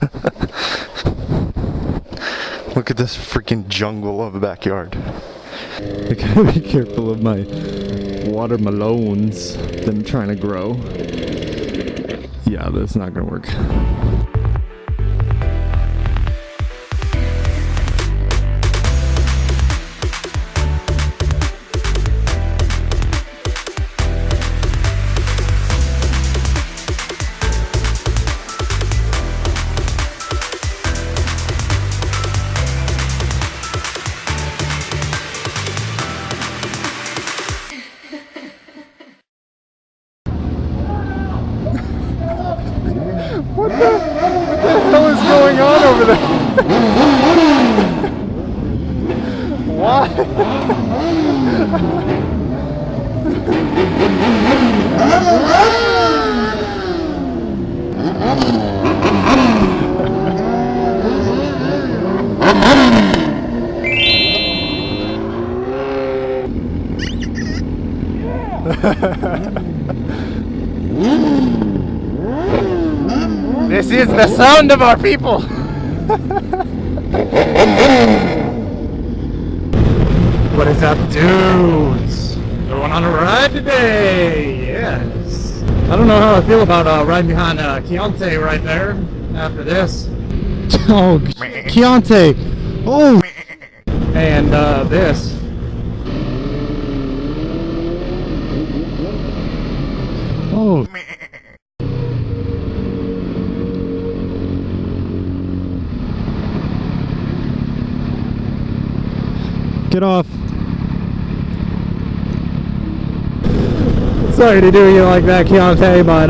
Look at this freaking jungle of a backyard. I gotta be careful of my watermelons that I'm trying to grow. Yeah, that's not gonna work. What the hell is going on over there? Why? This is the sound of our people! What is up, dudes? Going on a ride today? Yes. I don't know how I feel about riding behind Keonte right there after this. Oh, Keonte! Oh! And this. Oh. Get off. Sorry to do you like that, Keonte, but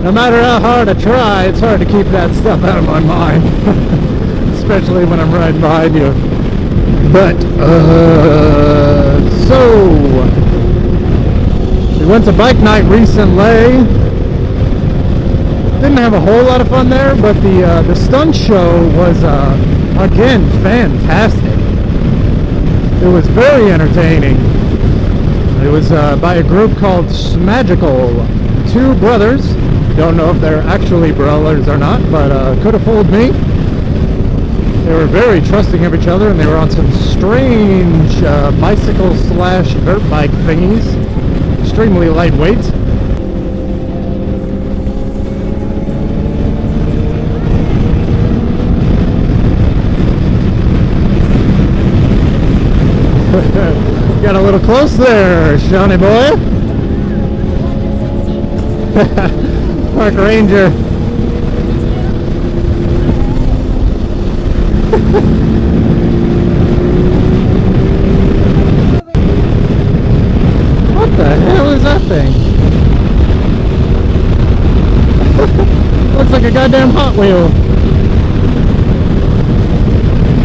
no matter how hard I try, it's hard to keep that stuff out of my mind. Especially when I'm riding behind you. But, so we went to bike night recently. Didn't have a whole lot of fun there, but the stunt show was, again, fantastic. It was very entertaining. It was by a group called Smagical. Two brothers. Don't know if they're actually brothers or not, but could have fooled me. They were very trusting of each other, and they were on some strange bicycle slash dirt bike thingies. Extremely lightweight. Got a little close there, Shawnee boy. Park Ranger. What the hell is that thing? Looks like a goddamn Hot Wheel.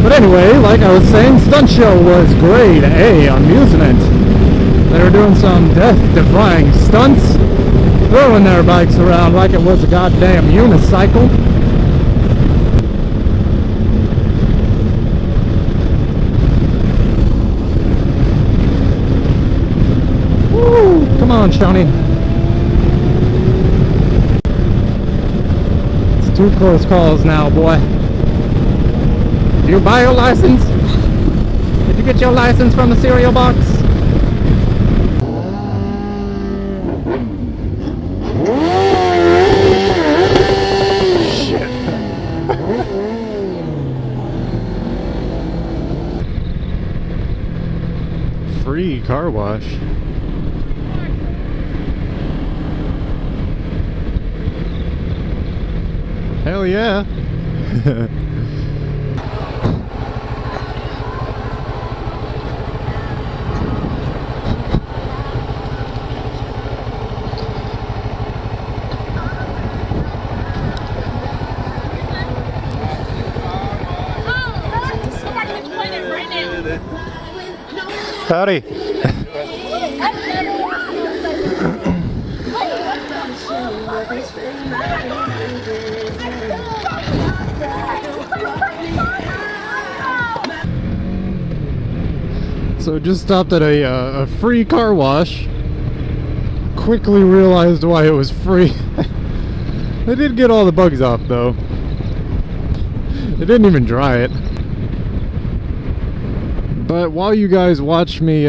But anyway, like I was saying, Stunt Show was grade A amusement. They were doing some death-defying stunts, throwing their bikes around like it was a goddamn unicycle. Woo! Come on, Shawnee. It's 2 close calls now, boy. Did you buy your license? Did you get your license from the cereal box? Shit. Free car wash. Hell yeah. Howdy. So just stopped at a free car wash. Quickly realized why it was free. I did get all the bugs off though. It didn't even dry it. But while you guys watch me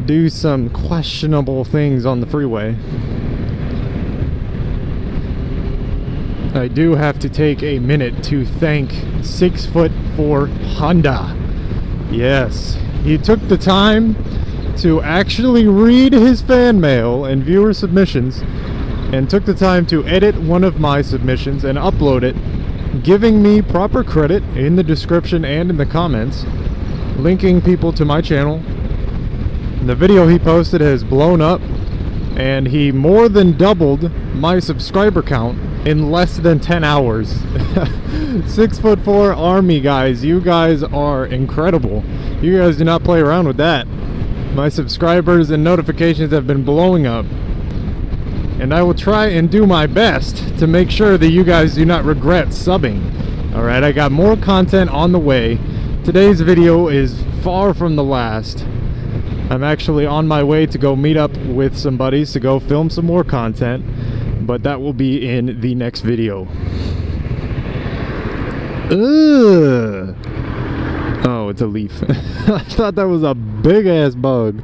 do some questionable things on the freeway, I do have to take a minute to thank 6'4" Honda. Yes, he took the time to actually read his fan mail and viewer submissions, and took the time to edit one of my submissions and upload it, giving me proper credit in the description and in the comments, linking people to my channel. The video he posted has blown up, and he more than doubled my subscriber count in less than 10 hours. 6'4" Army, guys. You guys are incredible. You guys do not play around with that. My subscribers and notifications have been blowing up, and I will try and do my best to make sure that you guys do not regret subbing. Alright, I got more content on the way. Today's video is far from the last. I'm actually on my way to go meet up with some buddies to go film some more content, but that will be in the next video. Ugh. Oh, it's a leaf. I thought that was a big ass bug.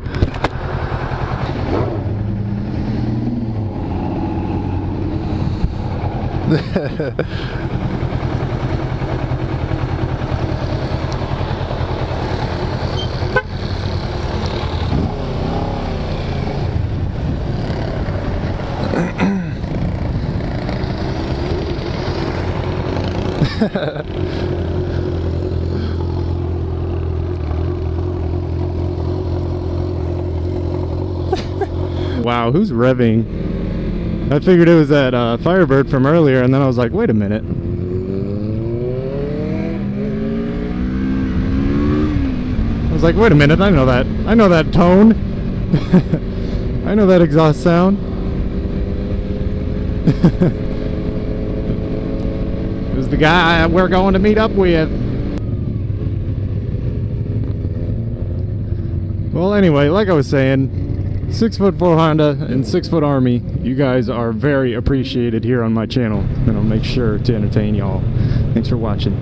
Wow, who's revving? I figured it was that Firebird from earlier, and then I was like, wait a minute. I was like, wait a minute, I know that. I know that tone. I know that exhaust sound. It was the guy we're going to meet up with. Well, anyway, like I was saying, 6'4" Honda and 6' Army, you guys are very appreciated here on my channel, and I'll make sure to entertain y'all. Thanks for watching.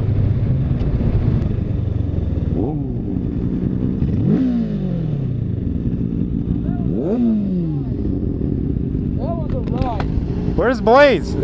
Where's Blaze?